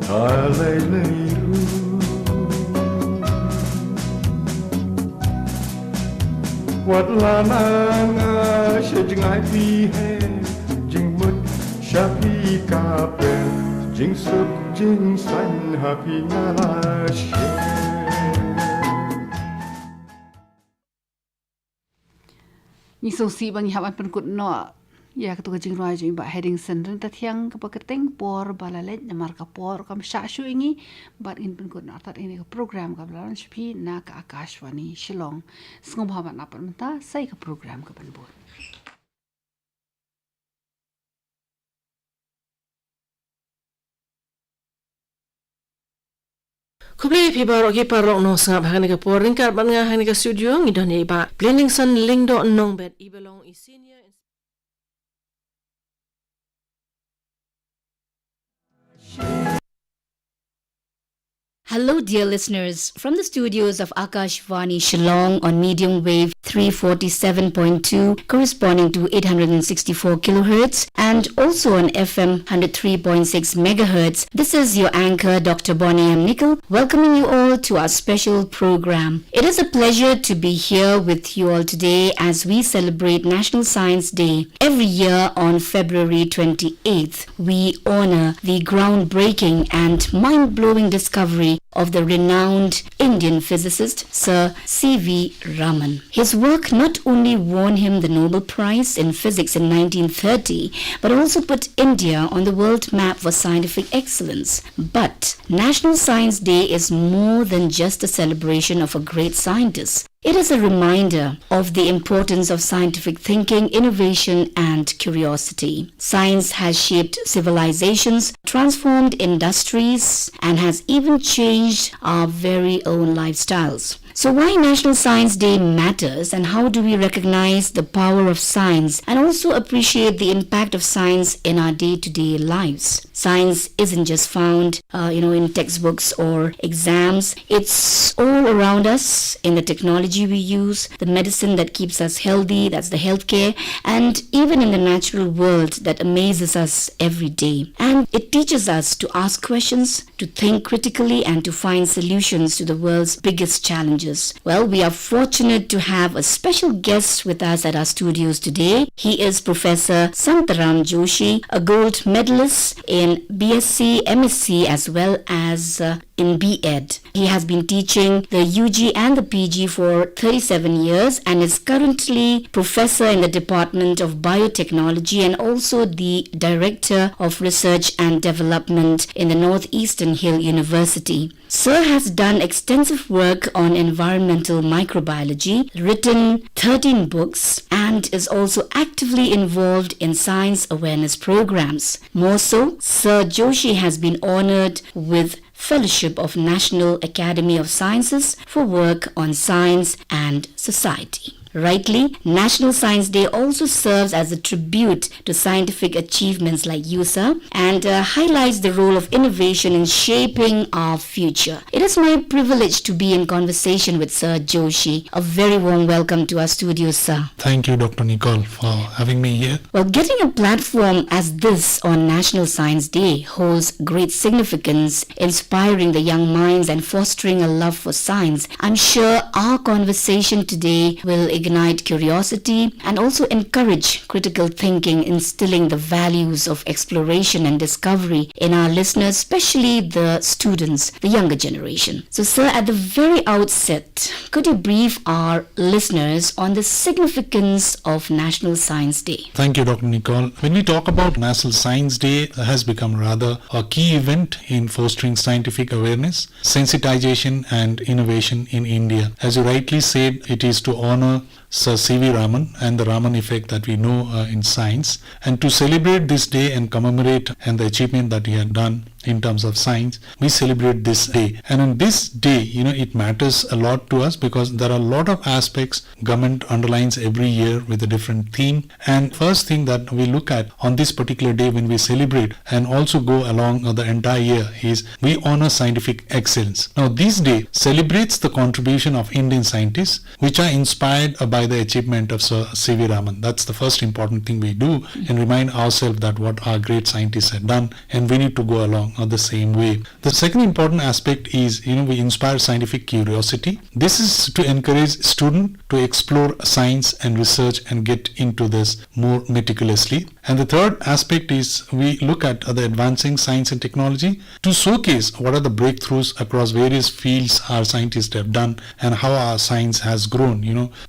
alay nay ru Wat lanang sejngai pi he jing mut shapi kape jing suk jing san happy ngala she Ni so si bang yaman pen kut no ya ka to jing roi jing ba heading sen ren ta thiang ka pa keteng por balalet na mar ka por kam sha shu ingi bat in pen kut na tat ini ka program ka blan shpi na ka Akashvani Shillong sngom ha na pan ta sai ka program ka ban bot Kuble pibar ogi parok no sangap hakani ka poring kar ban nga hakani ka studio ngidon e ba blending son lingdo nong bet ibelong I senior Hello, dear listeners, from the studios of Akashvani Shillong on medium wave 347.2, corresponding to 864 kilohertz, and also on FM 103.6 megahertz. This is your anchor, Dr. Bonnie M. Nickel, welcoming you all to our special program. It is a pleasure to be here with you all today as we celebrate National Science Day. Every year on February 28th, we honor the groundbreaking and mind-blowing discovery of the renowned Indian physicist Sir C.V. Raman. His work not only won him the Nobel Prize in Physics in 1930, but also put India on the world map for scientific excellence. But National Science Day is more than just a celebration of a great scientist. It is a reminder of the importance of scientific thinking, innovation, and curiosity. Science has shaped civilizations, transformed industries, and has even changed our very own lifestyles. So why National Science Day matters, and how do we recognize the power of science and also appreciate the impact of science in our day-to-day lives? Science isn't just found, in textbooks or exams. It's all around us in the technology we use, the medicine that keeps us healthy, that's the healthcare, and even in the natural world that amazes us every day. And it teaches us to ask questions, to think critically, and to find solutions to the world's biggest challenges. Well, we are fortunate to have a special guest with us at our studios today. He is Professor Santaram Joshi, a gold medalist in BSc, MSc, as well as in B.Ed. He has been teaching the UG and the PG for 37 years and is currently professor in the Department of Biotechnology and also the Director of Research and Development in the Northeastern Hill University. Sir has done extensive work on environmental microbiology, written 13 books, and is also actively involved in science awareness programs. More so, Sir Joshi has been honored with Fellowship of National Academy of Sciences for work on science and society. Rightly, National Science Day also serves as a tribute to scientific achievements like you, sir, and highlights the role of innovation in shaping our future. It is my privilege to be in conversation with Sir Joshi. A very warm welcome to our studio, sir. Thank you, Dr. Nicole, for having me here. Well, getting a platform as this on National Science Day holds great significance, inspiring the young minds and fostering a love for science. I'm sure our conversation today will ignite curiosity and also encourage critical thinking, instilling the values of exploration and discovery in our listeners, especially the students, the younger generation. So, sir, at the very outset, could you brief our listeners on the significance of National Science Day? Thank you, Dr. Nicole. When we talk about National Science Day, it has become rather a key event in fostering scientific awareness, sensitization, and innovation in India. As you rightly said, it is to honor Sir C.V. Raman and the Raman effect that we know in science, and to celebrate this day and commemorate and the achievement that he had done in terms of science, we celebrate this day. And on this day, it matters a lot to us because there are a lot of aspects government underlines every year with a different theme. And first thing that we look at on this particular day when we celebrate and also go along the entire year is we honor scientific excellence. Now, this day celebrates the contribution of Indian scientists which are inspired by by the achievement of Sir C.V. Raman. That's the first important thing we do, and remind ourselves that what our great scientists had done, and we need to go along the same way. The second important aspect is, we inspire scientific curiosity. This is to encourage students to explore science and research and get into this more meticulously. And the third aspect is we look at the advancing science and technology to showcase what are the breakthroughs across various fields our scientists have done and how our science has grown.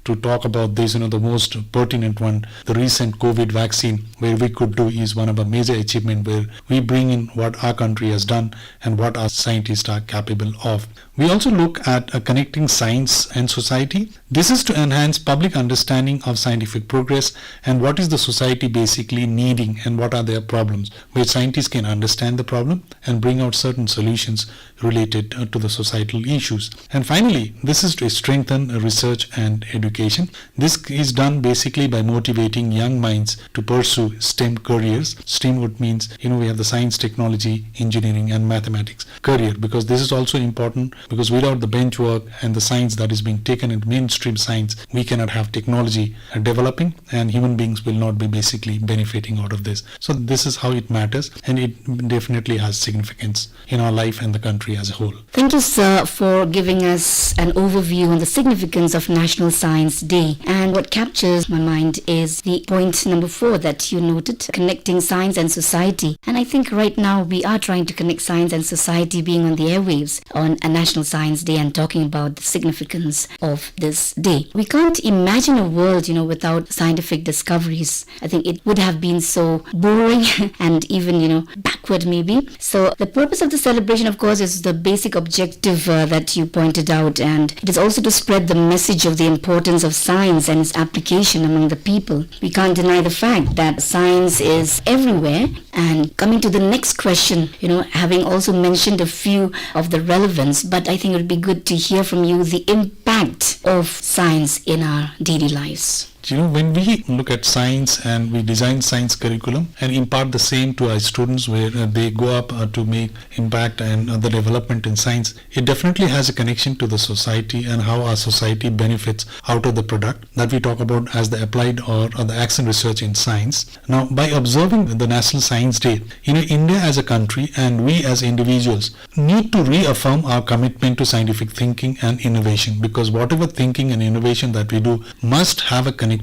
To talk about this, the most pertinent one, the recent COVID vaccine, where we could do is one of a major achievement where we bring in what our country has done and what our scientists are capable of. We also look at connecting science and society. This is to enhance public understanding of scientific progress and what is the society basically needing and what are their problems, where scientists can understand the problem and bring out certain solutions related to the societal issues. And finally, this is to strengthen research and education. This is done basically by motivating young minds to pursue STEM careers. STEM would means, we have the science, technology, engineering and mathematics career, because this is also important, because without the bench work and the science that is being taken in mainstream science, we cannot have technology developing, and human beings will not be basically benefiting out of this. So this is how it matters, and it definitely has significance in our life and the country as a whole. Thank you, sir, for giving us an overview on the significance of National Science Day. And what captures my mind is the point number 4 that you noted, connecting science and society. And I think right now we are trying to connect science and society, being on the airwaves on a National Science Day and talking about the significance of this day. We can't imagine a world, without scientific discoveries. I think it would have been so boring and even, backward maybe. So the purpose of the celebration, of course, is the basic objective that you pointed out, and it is also to spread the message of the importance of science and its application among the people. We can't deny the fact that science is everywhere. And coming to the next question, having also mentioned a few of the relevance, but I think it would be good to hear from you the impact of science in our daily lives. When we look at science and we design science curriculum and impart the same to our students, where they go up to make impact and the development in science, it definitely has a connection to the society and how our society benefits out of the product that we talk about as the applied or the action research in science. Now, by observing the National Science Day, India as a country and we as individuals need to reaffirm our commitment to scientific thinking and innovation, because whatever thinking and innovation that we do must have a connectivity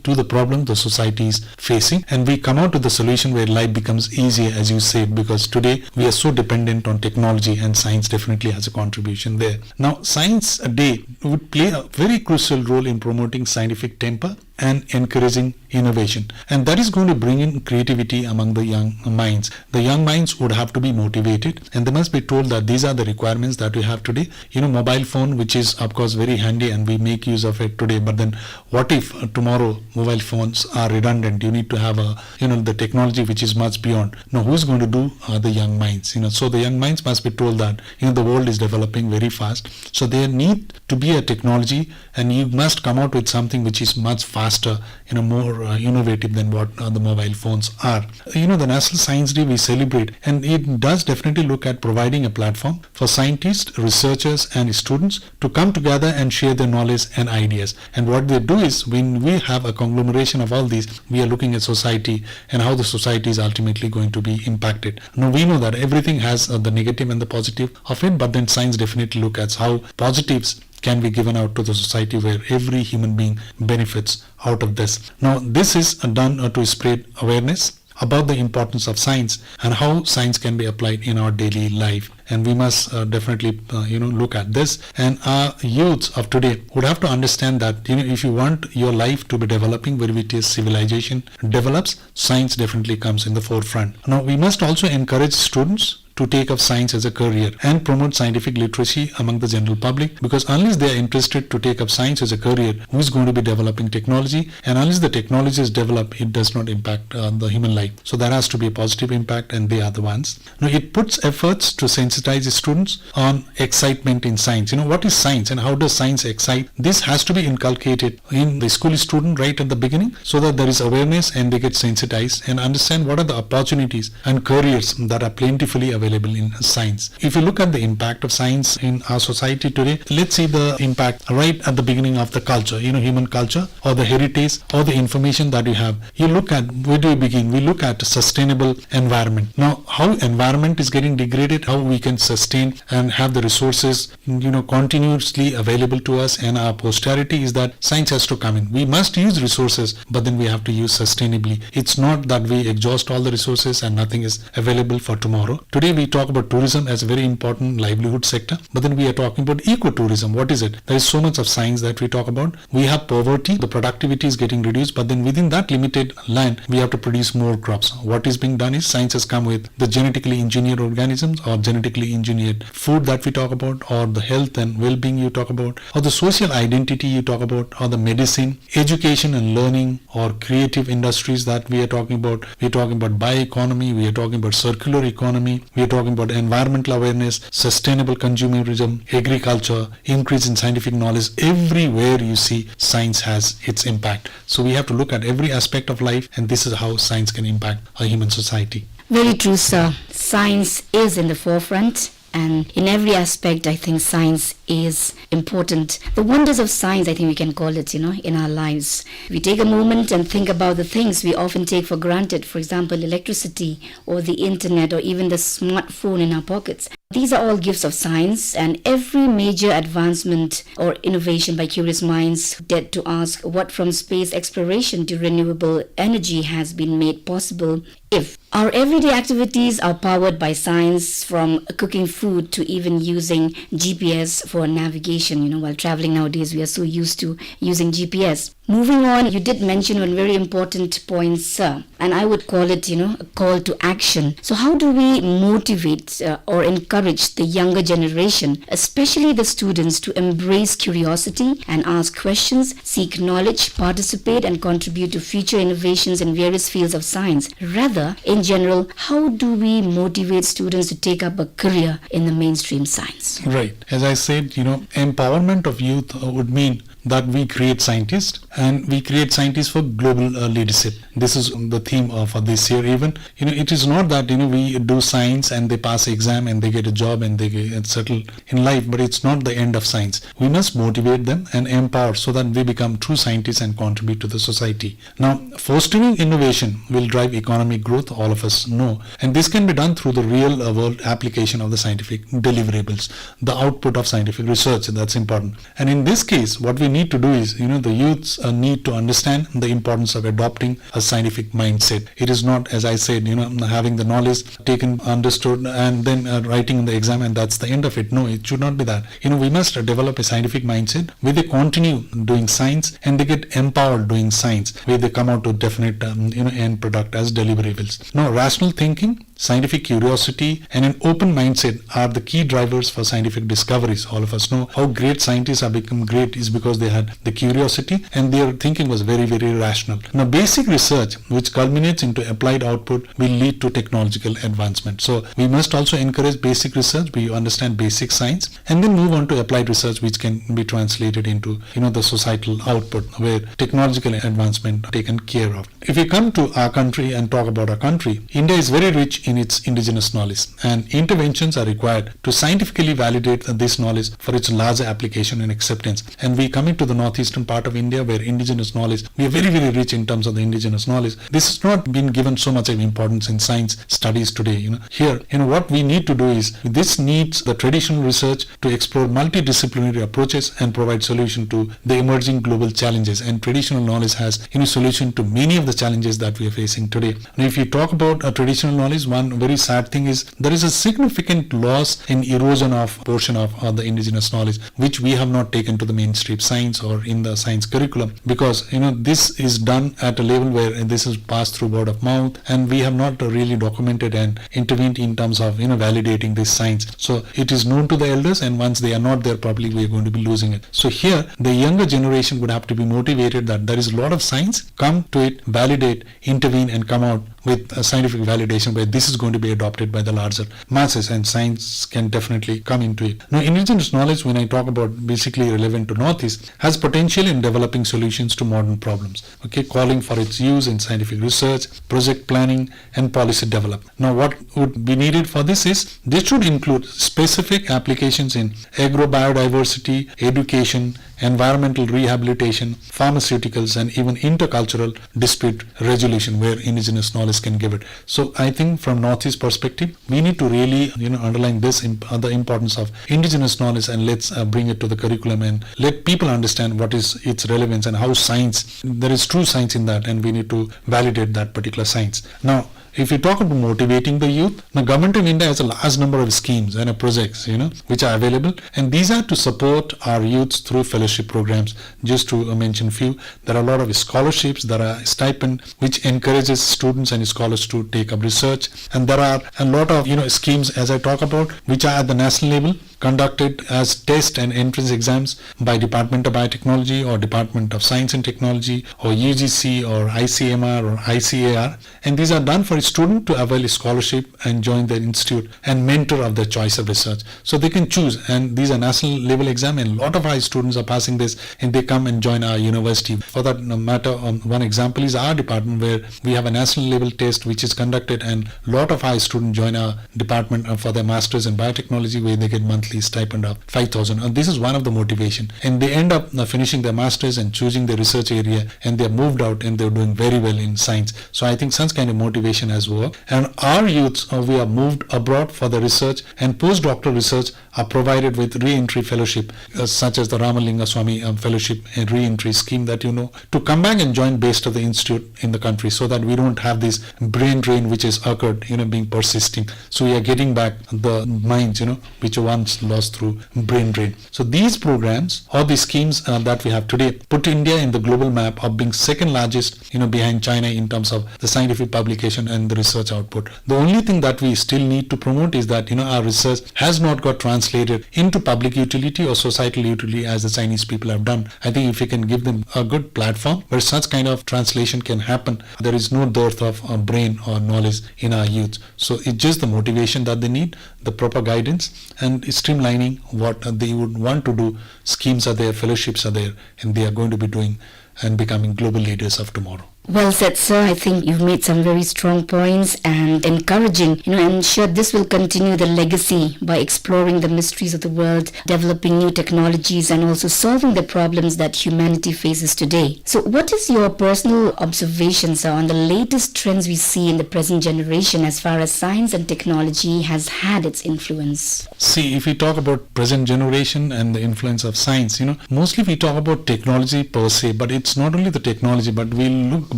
to the problem the society is facing, and we come out with the solution where life becomes easier, as you said, because today we are so dependent on technology, and science definitely has a contribution there. Now, Science Day would play a very crucial role in promoting scientific temper and encouraging innovation, and that is going to bring in creativity among the young minds. The young minds would have to be motivated, and they must be told that these are the requirements that we have today. Mobile phone, which is of course very handy and we make use of it today, but then what if tomorrow mobile phones are redundant? You need to have the technology which is much beyond. Now, who's going to do the young minds? So the young minds must be told that the world is developing very fast, so there need to be a technology, and you must come out with something which is much faster, more innovative than what the mobile phones are. The National Science Day we celebrate, and it does definitely look at providing a platform for scientists, researchers and students to come together and share their knowledge and ideas. And what they do is, when we have a conglomeration of all these, we are looking at society and how the society is ultimately going to be impacted. Now, we know that everything has the negative and the positive of it, but then science definitely looks at how positives can be given out to the society, where every human being benefits out of this. Now, this is done to spread awareness about the importance of science and how science can be applied in our daily life. And we must definitely look at this, and our youths of today would have to understand that if you want your life to be developing where it is civilization develops, science definitely comes in the forefront. Now, we must also encourage students to take up science as a career and promote scientific literacy among the general public, because unless they are interested to take up science as a career, who is going to be developing technology? And unless the technology is developed, it does not impact the human life. So there has to be a positive impact, and they are the ones. Now, it puts efforts to sensitize students on excitement in science. What is science and how does science excite? This has to be inculcated in the school student right at the beginning, so that there is awareness and they get sensitized and understand what are the opportunities and careers that are plentifully available available in science. If you look at the impact of science in our society today, let's see the impact right at the beginning of the culture, human culture or the heritage or the information that you have. You look at, where do you begin? We look at sustainable environment. Now, how environment is getting degraded, how we can sustain and have the resources, continuously available to us and our posterity, is that science has to come in. We must use resources, but then we have to use sustainably. It's not that we exhaust all the resources and nothing is available for tomorrow. Today we talk about tourism as a very important livelihood sector, but then we are talking about ecotourism. What is it? There is so much of science that we talk about. We have poverty, the productivity is getting reduced, but then within that limited land, we have to produce more crops. What is being done is science has come with the genetically engineered organisms or genetically engineered food that we talk about, or the health and well-being you talk about, or the social identity you talk about, or the medicine, education and learning, or creative industries that we are talking about. We are talking about bioeconomy, we are talking about circular economy, we are talking about environmental awareness, sustainable consumerism, agriculture, increase in scientific knowledge. Everywhere you see science has its impact. So we have to look at every aspect of life, and this is how science can impact a human society. Very true, sir. Science is in the forefront. And in every aspect, I think science is important. The wonders of science, I think we can call it, in our lives. We take a moment and think about the things we often take for granted. For example, electricity or the internet or even the smartphone in our pockets. These are all gifts of science, and every major advancement or innovation by curious minds dared to ask what from space exploration to renewable energy has been made possible. If our everyday activities are powered by science, from cooking food to even using GPS for navigation, while traveling nowadays we are so used to using GPS. Moving on, you did mention one very important point, sir, and I would call it, a call to action. So how do we motivate or encourage the younger generation, especially the students, to embrace curiosity and ask questions, seek knowledge, participate and contribute to future innovations in various fields of science? Rather, in general, how do we motivate students to take up a career in the mainstream science? Right. As I said, empowerment of youth would mean that we create scientists, and we create scientists for global leadership. This is the theme of this year even. It is not that, we do science and they pass exam and they get a job and they get settled in life, but it's not the end of science. We must motivate them and empower so that they become true scientists and contribute to the society. Now, fostering innovation will drive economic growth, all of us know, and this can be done through the real world application of the scientific deliverables, the output of scientific research. That's important. And in this case, what we need to do is, the youths need to understand the importance of adopting a scientific mindset. It is not, as I said, having the knowledge taken, understood, and then writing in the exam and that's the end of it. No, it should not be that. We must develop a scientific mindset where they continue doing science and they get empowered doing science, where they come out to definite, end product as deliverables. Now, rational thinking, scientific curiosity, and an open mindset are the key drivers for scientific discoveries. All of us know how great scientists have become great is because they had the curiosity and their thinking was very, very rational. Now, basic research, which culminates into applied output, will lead to technological advancement. So, we must also encourage basic research, we understand basic science, and then move on to applied research, which can be translated into, the societal output, where technological advancement taken care of. If we come to our country and talk about our country, India is very rich in its indigenous knowledge, and interventions are required to scientifically validate this knowledge for its larger application and acceptance. And we come into the northeastern part of India, where indigenous knowledge, we are very, very rich in terms of the indigenous knowledge. This has not been given so much of importance in science studies today. Here, what we need to do is, this needs the traditional research to explore multidisciplinary approaches and provide solution to the emerging global challenges. And traditional knowledge has, solution to many of the challenges that we are facing today. Now, if you talk about traditional knowledge, one very sad thing is there is a significant loss and erosion of portion of the indigenous knowledge, which we have not taken to the mainstream science or in the science curriculum, because this is done at a level where this is passed through word of mouth, and we have not really documented and intervened in terms of validating this science. So it is known to the elders, and once they are not there, probably we are going to be losing it. So here the younger generation would have to be motivated that there is a lot of science, come to it, validate, intervene, and come out with scientific validation where this is going to be adopted by the larger masses and science can definitely come into it. Now, indigenous knowledge, when I talk about basically relevant to Northeast, has potential in developing solutions to modern problems, okay, calling for its use in scientific research, project planning, and policy development. Now, what would be needed for this is, this should include specific applications in agrobiodiversity, education, environmental rehabilitation, pharmaceuticals, and even intercultural dispute resolution where indigenous knowledge can give it. So I think from Northeast perspective, we need to really underline this the importance of indigenous knowledge, and let's bring it to the curriculum and let people understand what is its relevance and how science, there is true science in that, and we need to validate that particular science. Now, if you talk about motivating the youth, the government of India has a large number of schemes and projects, which are available, and these are to support our youths through fellowship programs. Just to mention few, there are a lot of scholarships, there are stipend which encourages students and scholars to take up research, and there are a lot of schemes, as I talk about, which are at the national level, conducted as test and entrance exams by Department of Biotechnology or Department of Science and Technology or UGC or ICMR or ICAR, and these are done for a student to avail a scholarship and join their institute and mentor of their choice of research. So they can choose, and these are national level exam, and a lot of our students are passing this and they come and join our university. For that matter, one example is our department where we have a national level test which is conducted, and a lot of our students join our department for their masters in biotechnology where they get monthly stipend of 5,000, and this is one of the motivation, and they end up finishing their masters and choosing their research area, and they're moved out and they're doing very well in science. So I think such kind of motivation has worked, and our youths we are moved abroad for the research, and postdoctoral research are provided with re-entry fellowship such as the Ramalinga Swami fellowship and re-entry scheme that to come back and join based of the institute in the country, so that we don't have this brain drain which has occurred being persisting. So we are getting back the minds which were once lost through brain drain. So these programs or the schemes that we have today put India in the global map of being second largest behind China in terms of the scientific publication and the research output. The only thing that we still need to promote is that our research has not got translated into public utility or societal utility as the Chinese people have done. I think if we can give them a good platform where such kind of translation can happen, there is no dearth of brain or knowledge in our youth. So it's just the motivation that they need, the proper guidance, and streamlining what they would want to do. Schemes are there, fellowships are there, and they are going to be doing and becoming global leaders of tomorrow. Well said, sir. I think you've made some very strong points and encouraging. I'm sure this will continue the legacy by exploring the mysteries of the world, developing new technologies, and also solving the problems that humanity faces today. So what is your personal observation, sir, on the latest trends we see in the present generation as far as science and technology has had its influence? See, if we talk about present generation and the influence of science, mostly we talk about technology per se, but it's not only the technology, but we'll look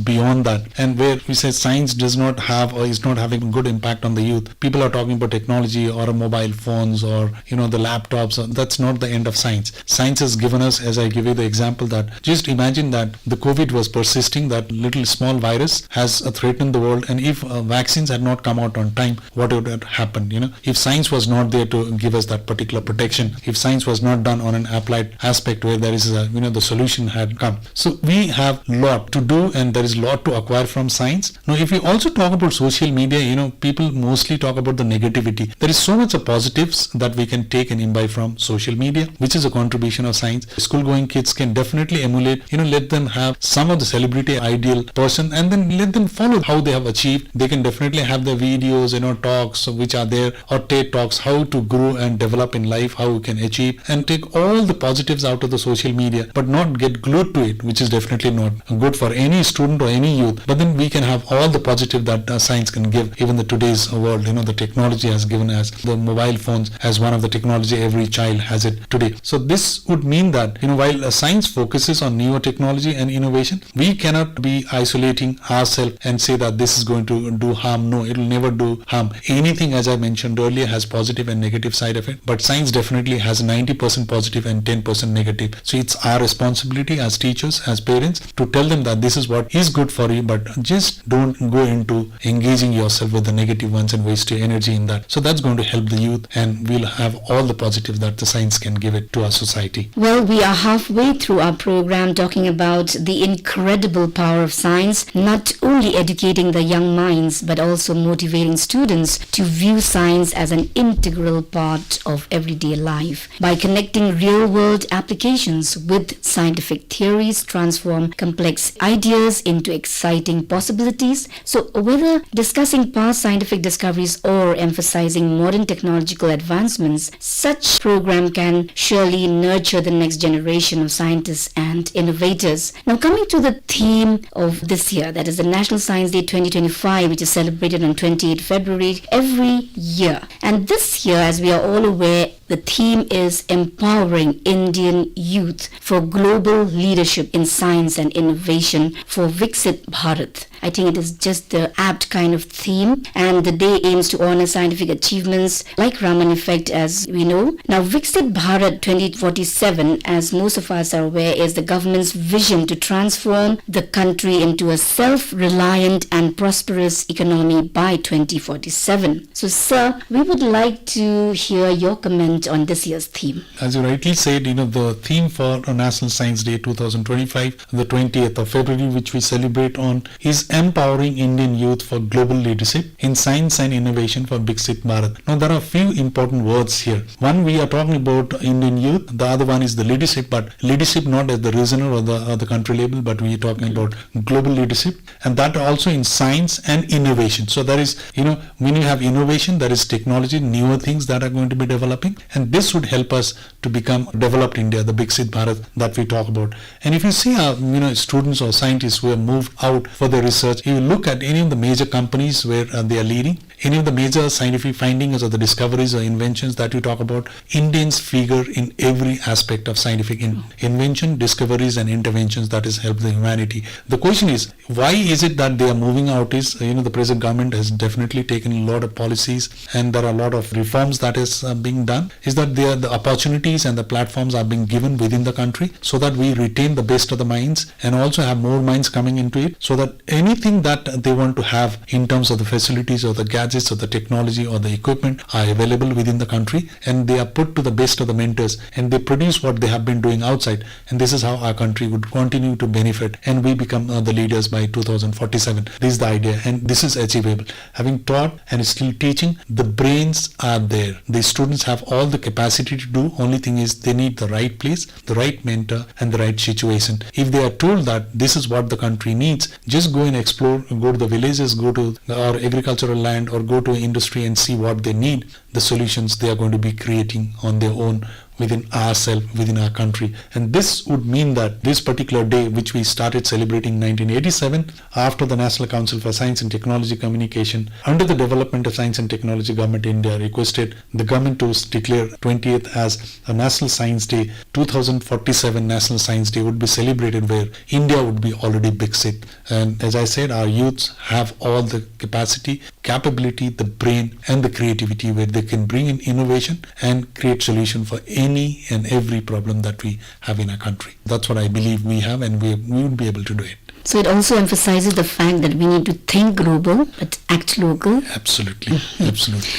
beyond that, and where we say science does not have or is not having a good impact on the youth. People are talking about technology or mobile phones or the laptops. That's not the end of science. Science has given us, as I give you the example, that just imagine that the COVID was persisting, that little small virus has threatened the world, and if vaccines had not come out on time, what would have happened? If science was not there to give us that particular protection, if science was not done on an applied aspect where there is the solution had come. So we have a lot to do, and there is a lot to acquire from science. Now, if we also talk about social media, people mostly talk about the negativity. There is so much of positives that we can take and imbibe from social media, which is a contribution of science. School-going kids can definitely emulate, let them have some of the celebrity ideal person, and then let them follow how they have achieved. They can definitely have the videos, talks which are there, or TED Talks, how to grow and develop in life, how you can achieve, and take all the positives out of the social media, but not get glued to it, which is definitely not good for any student or any youth. But then we can have all the positive that science can give. Even the today's world, the technology has given us the mobile phones as one of the technology. Every child has it today. So this would mean that while science focuses on newer technology and innovation, we cannot be isolating ourselves and say that this is going to do harm. No, it will never do harm. Anything, as I mentioned earlier, has positive and negative side of it, but science definitely has 90% positive and 10% negative. So it's our responsibility as teachers, as parents, to tell them that this is what is is good for you, but just don't go into engaging yourself with the negative ones and waste your energy in that. So that's going to help the youth, and we'll have all the positive that the science can give it to our society. Well, we are halfway through our program talking about the incredible power of science, not only educating the young minds, but also motivating students to view science as an integral part of everyday life. By connecting real-world applications with scientific theories, transform complex ideas into exciting possibilities. So whether discussing past scientific discoveries or emphasizing modern technological advancements, such program can surely nurture the next generation of scientists and innovators. Now, coming to the theme of this year, that is the National Science Day 2025, which is celebrated on 28 February every year. And this year, as we are all aware, the theme is empowering Indian youth for global leadership in science and innovation for Viksit Bharat. I think it is just the apt kind of theme, and the day aims to honor scientific achievements like Raman effect, as we know. Now, Viksit Bharat 2047, as most of us are aware, is the government's vision to transform the country into a self-reliant and prosperous economy by 2047. So, sir, we would like to hear your comment on this year's theme. As you rightly said, the theme for National Science Day 2025, the 20th of February, which we celebrate on, is empowering Indian youth for global leadership in science and innovation for Viksit Bharat. Now, there are a few important words here. One, we are talking about Indian youth. The other one is the leadership, but leadership not at the regional or the country level, but we are talking about global leadership, and that also in science and innovation. So there is, when you have innovation, there is technology, newer things that are going to be developing, and this would help us to become developed India, the Viksit Bharat that we talk about. And if you see our, students or scientists who have moved out for their research, you look at any of the major companies where they are leading, any of the major scientific findings or the discoveries or inventions that you talk about, Indians figure in every aspect of scientific invention, discoveries and interventions that has helped the humanity. The question is, why is it that they are moving out? Is, the present government has definitely taken a lot of policies, and there are a lot of reforms that is being done. Is that the opportunities and the platforms are being given within the country so that we retain the best of the minds and also have more minds coming into it, so that anything that they want to have in terms of the facilities or the gadgets or the technology or the equipment are available within the country, and they are put to the best of the mentors, and they produce what they have been doing outside. And this is how our country would continue to benefit, and we become the leaders by 2047. This is the idea, and this is achievable. Having taught and still teaching, the brains are there. The students have all the capacity to do. Only thing is they need the right place, the right mentor and the right situation. If they are told that this is what the country needs, just go and explore, go to the villages, go to our agricultural land, or go to industry and see what they need, the solutions they are going to be creating on their own within ourselves, within our country. And this would mean that this particular day, which we started celebrating in 1987, after the National Council for Science and Technology Communication, under the Development of Science and Technology, Government India requested the government to declare 20th as a National Science Day. 2047 National Science Day would be celebrated, where India would be already Viksit. And as I said, our youths have all the capacity, capability, the brain and the creativity, where they can bring in innovation and create solution for any and every problem that we have in our country. That's what I believe we have, and we would be able to do it. So it also emphasizes the fact that we need to think global but act local. Absolutely, absolutely.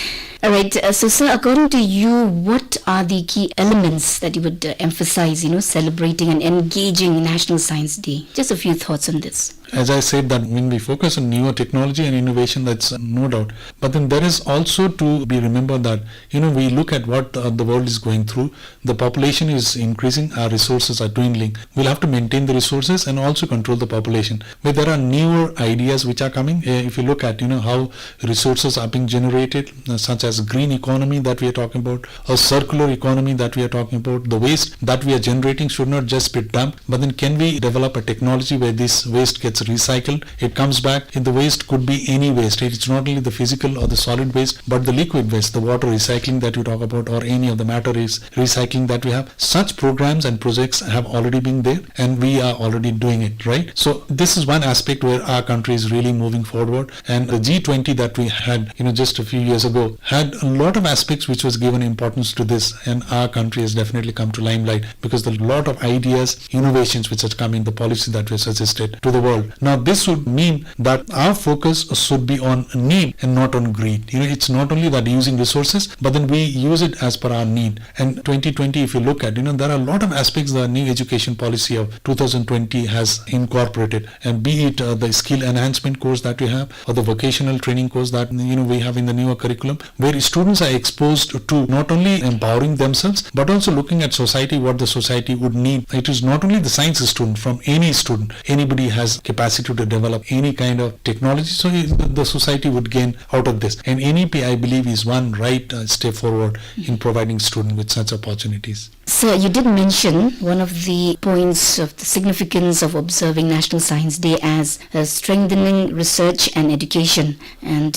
All right. So, sir, according to you, what are the key elements that you would emphasize, celebrating and engaging National Science Day? Just a few thoughts on this. As I said, that when we focus on newer technology and innovation, that's no doubt. But then there is also to be remembered that, we look at what the world is going through. The population is increasing, our resources are dwindling. We'll have to maintain the resources and also control the population. But there are newer ideas which are coming. If you look at, how resources are being generated, such as green economy that we are talking about, or circular economy that we are talking about, the waste that we are generating should not just be dumped, but then can we develop a technology where this waste gets recycled, it comes back. In the waste could be any waste. It's not only the physical or the solid waste, but the liquid waste, the water recycling that you talk about, or any of the matter is recycling that we have. Such programs and projects have already been there, and we are already doing it, right? So this is one aspect where our country is really moving forward. And the G20 that we had, just a few years ago, had a lot of aspects which was given importance to this, and our country has definitely come to limelight because there are a lot of ideas, innovations which have come in the policy that we suggested to the world. serve. Now this would mean that our focus should be on need and not on greed. It's not only that using resources, but then we use it as per our need. And 2020, if you look at, there are a lot of aspects the new education policy of 2020 has incorporated, and be it the skill enhancement course that we have, or the vocational training course that we have in the newer curriculum, where students are exposed to not only empowering themselves but also looking at society, what the society would need. It is not only the science student, from any student, anybody has capacity to develop any kind of technology, so the society would gain out of this. And NEP, I believe, is one right step forward in providing students with such opportunities. Sir, you did mention one of the points of the significance of observing National Science Day as strengthening research and education, and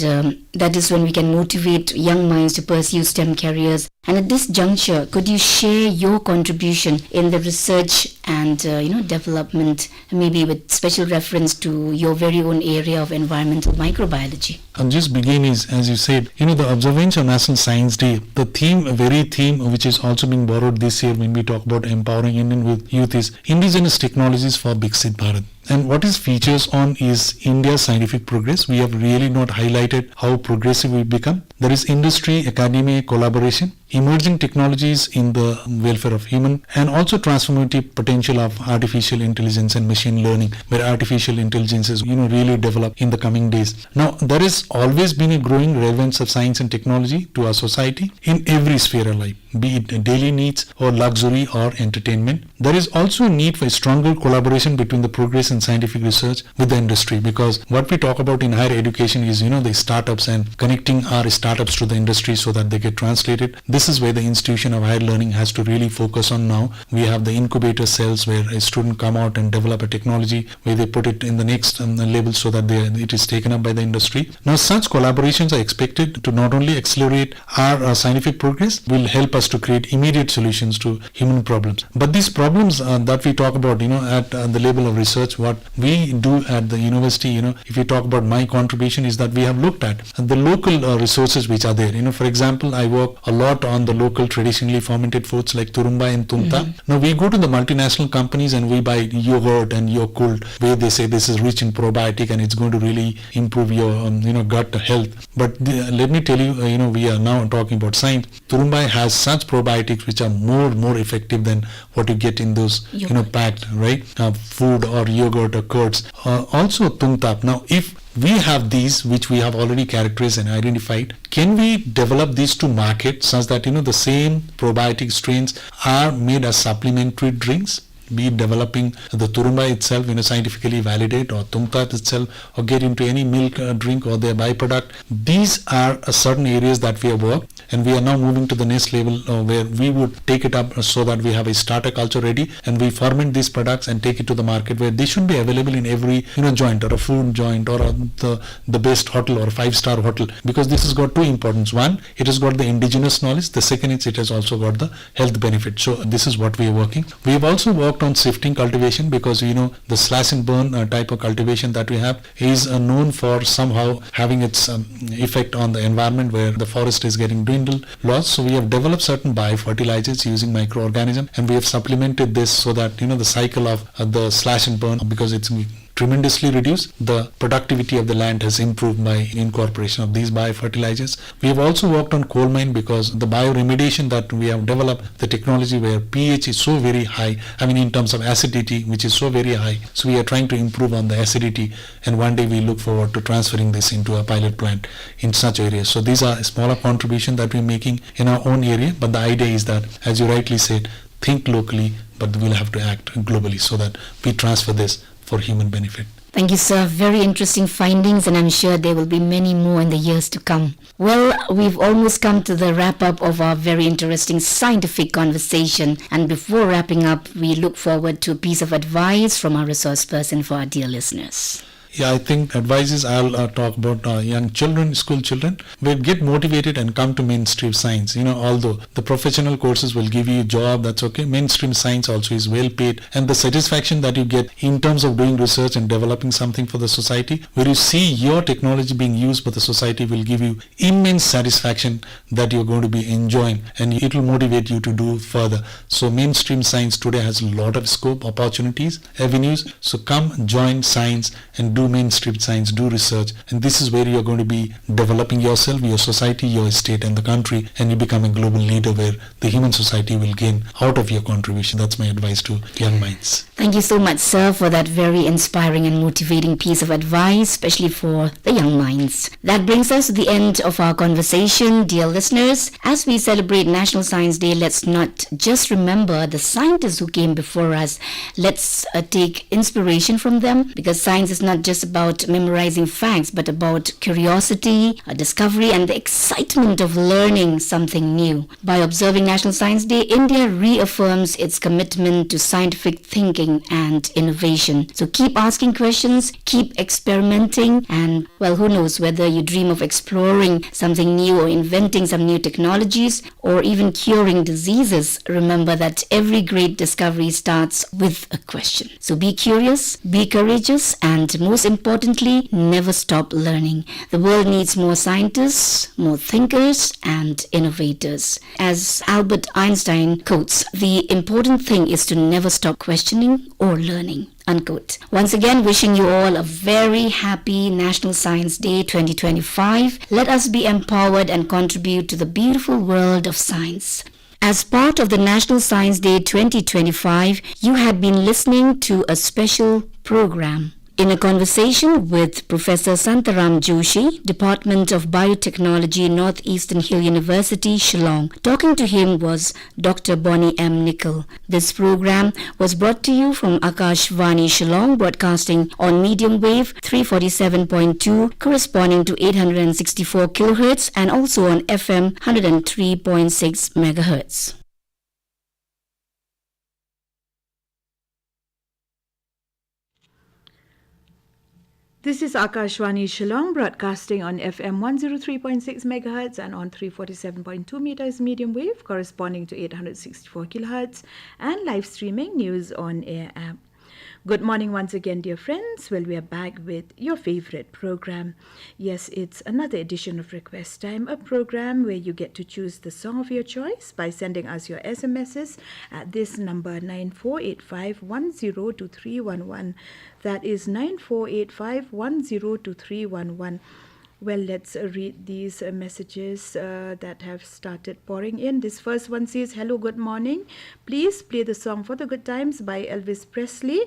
that is when we can motivate young minds to pursue STEM careers. And at this juncture, could you share your contribution in the research and development, maybe with special reference to your very own area of environmental microbiology? I'll just begin is, as you said, the observance of National Science Day, the very theme which is also being borrowed this year when we talk about empowering Indian youth is indigenous technologies for Viksit Bharat. And what is features on is India's scientific progress. We have really not highlighted how progressive we've become. There is industry, academia, collaboration, emerging technologies in the welfare of human, and also transformative potential of artificial intelligence and machine learning, where artificial intelligence is really develop in the coming days. Now, there has always been a growing relevance of science and technology to our society in every sphere of life, be it daily needs or luxury or entertainment. There is also a need for a stronger collaboration between the progress in scientific research with the industry, because what we talk about in higher education is the startups and connecting our startups to the industry so that they get translated. This is where the institution of higher learning has to really focus on now. We have the incubator cells where a student come out and develop a technology where they put it in the next level so that it is taken up by the industry. Now such collaborations are expected to not only accelerate our scientific progress, will help us to create immediate solutions to human problems. But these problems that we talk about at the level of research, what we do at the university, if you talk about my contribution, is that we have looked at the local resources which are there. For example, I work a lot on the local traditionally fermented foods like turumba and tunta. Now we go to the multinational companies and we buy yogurt and Yakult where they say this is rich in probiotic and it's going to really improve your gut health. But let me tell you, we are now talking about science. Turumba has such probiotics which are more effective than what you get in those packed food or yogurt or curds. Also tunta. Now if we have these which we have already characterized and identified, can we develop these to market such that the same probiotic strains are made as supplementary drinks, be it developing the turumba itself scientifically validate, or tumta itself, or get into any milk drink or their byproduct. These are certain areas that we have worked, and we are now moving to the next level where we would take it up so that we have a starter culture ready and we ferment these products and take it to the market where they should be available in every joint or a food joint or the best hotel or 5-star hotel, because this has got two importance. One, it has got the indigenous knowledge. The second is it has also got the health benefit. So this is what we are working. We have also worked on shifting cultivation, because the slash and burn type of cultivation that we have is known for somehow having its effect on the environment where the forest is getting dwindled, lost. So we have developed certain biofertilizers using microorganisms, and we have supplemented this so that the cycle of the slash and burn, because it's tremendously reduced, the productivity of the land has improved by incorporation of these biofertilizers. We have also worked on coal mine, because the bioremediation that we have developed, the technology where pH is so very high, in terms of acidity, which is so very high. So we are trying to improve on the acidity, and one day we look forward to transferring this into a pilot plant in such areas. So these are a smaller contribution that we're making in our own area, but the idea is that, as you rightly said, think locally, but we'll have to act globally so that we transfer this for human benefit. Thank you, sir. Very interesting findings, and I'm sure there will be many more in the years to come. Well, we've almost come to the wrap-up of our very interesting scientific conversation. And before wrapping up, we look forward to a piece of advice from our resource person for our dear listeners. Yeah, I think advices I'll talk about young children, school children, will get motivated and come to mainstream science. Although the professional courses will give you a job, that's okay. Mainstream science also is well paid, and the satisfaction that you get in terms of doing research and developing something for the society, where you see your technology being used by the society, will give you immense satisfaction that you're going to be enjoying, and it will motivate you to do further. So mainstream science today has a lot of scope, opportunities, avenues. So come join science and do mainstream science, do research, and this is where you're going to be developing yourself, your society, your state and the country, and you become a global leader where the human society will gain out of your contribution. That's my advice to young minds. Thank you so much, sir, for that very inspiring and motivating piece of advice, especially for the young minds. That brings us to the end of our conversation, dear listeners. As we celebrate National Science Day, let's not just remember the scientists who came before us. Let's take inspiration from them, because science is not just about memorizing facts, but about curiosity, discovery, and the excitement of learning something new. By observing National Science Day, India reaffirms its commitment to scientific thinking and innovation. So keep asking questions, keep experimenting, and well, who knows whether you dream of exploring something new or inventing some new technologies or even curing diseases. Remember that every great discovery starts with a question. So be curious, be courageous, and most importantly, never stop learning. The world needs more scientists, more thinkers, and innovators. As Albert Einstein quotes, the important thing is to never stop questioning or learning. Unquote. Once again, wishing you all a very happy National Science Day 2025. Let us be empowered and contribute to the beautiful world of science. As part of the National Science Day 2025, you had been listening to a special program. In a conversation with Professor Santaram Joshi, Department of Biotechnology, Northeastern Hill University, Shillong. Talking to him was Dr. Bonnie M. Nicol. This program was brought to you from Akashvani Shillong, broadcasting on medium wave 347.2, corresponding to 864 kHz, and also on FM 103.6 MHz. This is Akashvani Shillong, broadcasting on FM 103.6 MHz and on 347.2 meters medium wave, corresponding to 864 kHz, and live streaming news on air app. Good morning once again, dear friends. Well, we are back with your favorite program. Yes, it's another edition of Request Time, a program where you get to choose the song of your choice by sending us your SMSs at this number 9485102311. That is 9485102311. Well, let's read these messages that have started pouring in. This first one says, hello, good morning. Please play the song For the Good Times by Elvis Presley.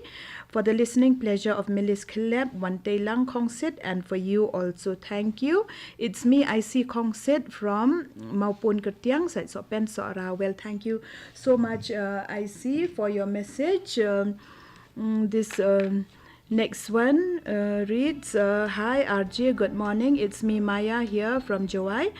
For the listening pleasure of Millis Caleb, Wante Lang Kongsit, and for you also, thank you. It's me, IC Kongsit from Maupun Kertiang, Saitsopen Sora. Well, thank you so much, IC, for your message. Next one reads, hi RJ, good morning. It's me Maya here from Joai.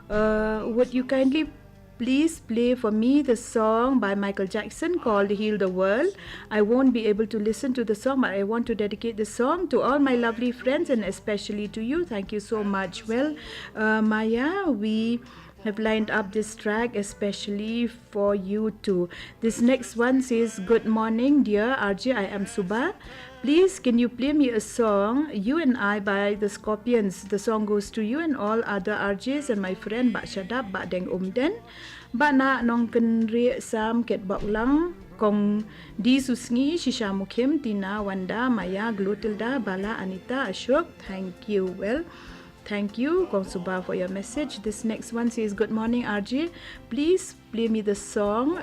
Would you kindly please play for me the song by Michael Jackson called Heal the World? I won't be able to listen to the song, but I want to dedicate the song to all my lovely friends and especially to you. Thank you so much. Well, Maya, we have lined up this track especially for you too. This next one says, good morning dear RJ, I am Suba. Please, can you play me a song, You and I by the Scorpions? The song goes to you and all other RJs and my friend Bak Shadab, Bak Deng Umden. Bak na nong kenri sam ket bak lang, kong di susngi, Shisha Mukim, Tina, Wanda, Maya, Glutilda, Bala, Anita, Ashok. Thank you. Well, thank you, Kong Suba, for your message. This next one says, good morning RJ. Please play me the song